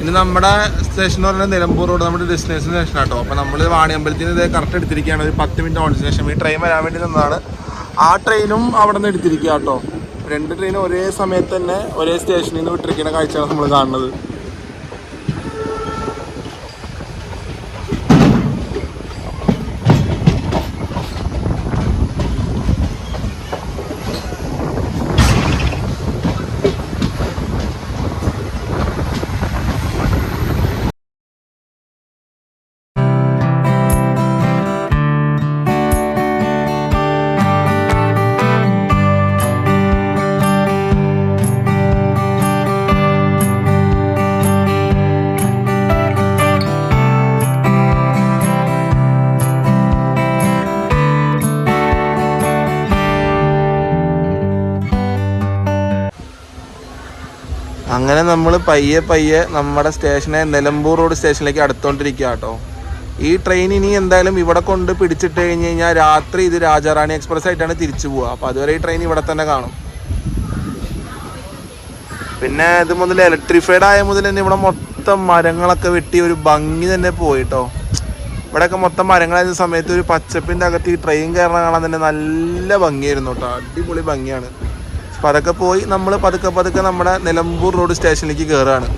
ഇനി നമ്മുടെ സ്റ്റേഷൻ എന്ന് പറയുന്നത് നിലമ്പൂർ റോഡ്, നമ്മുടെ ഡെസ്റ്റിനേഷൻ സ്റ്റേഷൻ കേട്ടോ. അപ്പോൾ നമ്മൾ വാണിയമ്പലത്തിൽ നിന്ന് ഇത് കറക്റ്റ് എടുത്തിരിക്കുകയാണ്. ഒരു 10 മിനിറ്റ് ഓൺ ശേഷം ഈ ട്രെയിൻ വരാൻ വേണ്ടി നിന്നതാണ്. ആ ട്രെയിനും അവിടെ നിന്ന് എടുത്തിരിക്കുക കേട്ടോ. 2 ട്രെയിനും ഒരേ സമയത്ത് തന്നെ ഒരേ സ്റ്റേഷനിൽ നിന്ന് വിട്ടിരിക്കുന്ന കാഴ്ചയാണ് നമ്മൾ കാണുന്നത്. അങ്ങനെ നമ്മൾ പയ്യെ നമ്മുടെ സ്റ്റേഷനെ നിലമ്പൂർ റോഡ് സ്റ്റേഷനിലേക്ക് അടുത്തോണ്ടിരിക്കുക കേട്ടോ. ഈ ട്രെയിൻ ഇനി എന്തായാലും ഇവിടെ കൊണ്ട് പിടിച്ചിട്ട് കഴിഞ്ഞ് കഴിഞ്ഞാൽ രാത്രി ഇത് രാജാറാണി എക്സ്പ്രസ് ആയിട്ടാണ് തിരിച്ചു പോവുക. അപ്പോൾ അതുവരെ ഈ ട്രെയിൻ ഇവിടെ തന്നെ കാണും. പിന്നെ ഇത് മുതൽ ഇലക്ട്രിഫൈഡ് ആയ മുതൽ തന്നെ ഇവിടെ മൊത്തം മരങ്ങളൊക്കെ വെട്ടി ഒരു ഭംഗി തന്നെ പോയിട്ടോ. ഇവിടെയൊക്കെ മൊത്തം മരങ്ങളായ സമയത്ത് ഒരു പച്ചപ്പിൻ്റെ അകത്ത് ഈ ട്രെയിൻ കയറണ കാണാൻ തന്നെ നല്ല ഭംഗിയായിരുന്നു കേട്ടോ. അടിപൊളി ഭംഗിയാണ്. അപ്പോൾ അതൊക്കെ പോയി നമ്മൾ പതുക്കെ നമ്മുടെ നിലമ്പൂർ റോഡ് സ്റ്റേഷനിലേക്ക് കയറുകയാണ്.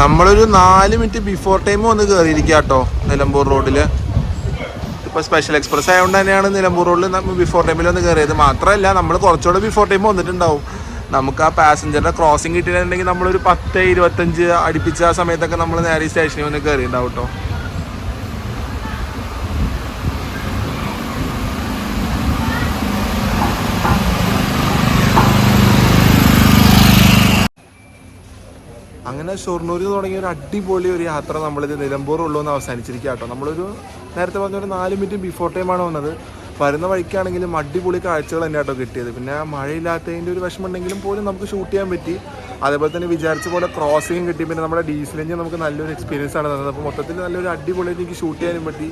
നമ്മളൊരു 4 മിനിറ്റ് ബിഫോർ ടൈം വന്ന് കയറിയിരിക്കുക കേട്ടോ നിലമ്പൂർ റോഡിൽ. ഇപ്പോൾ സ്പെഷ്യൽ എക്സ്പ്രസ് ആയതുകൊണ്ട് തന്നെയാണ് നിലമ്പൂർ റോഡിൽ ബിഫോർ ടൈമിൽ വന്ന് കയറിയത്. മാത്രമല്ല നമ്മൾ കുറച്ചുകൂടെ ബിഫോർ ടൈം വന്നിട്ടുണ്ടാവും. നമുക്ക് ആ പാസഞ്ചറിൻ്റെ ക്രോസിങ് കിട്ടിയിട്ടുണ്ടെങ്കിൽ നമ്മളൊരു 10:25 അടുപ്പിച്ച ആ സമയത്തൊക്കെ നമ്മൾ നേരെ സ്റ്റേഷനിൽ വന്ന് കയറിയിട്ടുണ്ടാവും കേട്ടോ. അങ്ങനെ ഷൊർണൂരിൽ തുടങ്ങിയ ഒരു അടിപൊളി ഒരു യാത്ര നമ്മളിത് നിലമ്പൂർ ഉള്ളൂന്ന് അവസാനിച്ചിരിക്കുക കേട്ടോ. നമ്മളൊരു നേരത്തെ പറഞ്ഞൊരു 4 മിനിറ്റ് ബിഫോർ ടൈമാണ് വന്നത്. വരുന്ന വഴിക്കാണെങ്കിലും അടിപൊളി കാഴ്ചകൾ തന്നെ കേട്ടോ കിട്ടിയത്. പിന്നെ മഴയില്ലാത്തതിൻ്റെ ഒരു വിഷമമുണ്ടെങ്കിലും പോലും നമുക്ക് ഷൂട്ട് ചെയ്യാൻ പറ്റി. അതേപോലെ തന്നെ വിചാരിച്ച പോലെ ക്രോസിങ് കിട്ടി. പിന്നെ നമ്മുടെ ഡീസൽ എഞ്ചിൻ നമുക്ക് നല്ലൊരു എക്സ്പീരിയൻസ് ആണ് തന്നത്. അപ്പോൾ മൊത്തത്തിൽ നല്ലൊരു അടിപൊളിയായിട്ട് എനിക്ക് ഷൂട്ട് ചെയ്യാനും പറ്റി.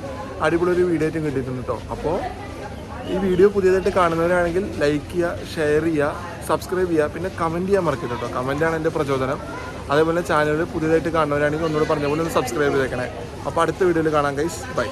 അടിപൊളി ഒരു വീഡിയോ ആയിട്ടും കിട്ടിയിട്ടുണ്ട് കേട്ടോ. അപ്പോൾ ഈ വീഡിയോ പുതിയതായിട്ട് കാണുന്നവരാണെങ്കിൽ ലൈക്ക് ചെയ്യുക, ഷെയർ ചെയ്യുക, സബ്സ്ക്രൈബ് ചെയ്യുക, പിന്നെ കമൻറ്റ് ചെയ്യാൻ മറക്കരുത് കേട്ടോ. കമൻറ്റാണ് എൻ്റെ പ്രചോദനം. അതേപോലെ ചാനൽ പുതിയതായിട്ട് കാണുന്നവരാണെങ്കിൽ ഒന്നുകൂടെ പറഞ്ഞ പോലെ ഒന്ന് സബ്സ്ക്രൈബ് ചെയ്തേക്കണേ. അപ്പോൾ അടുത്ത വീഡിയോയിൽ കാണാം ഗൈസ്. ബൈ.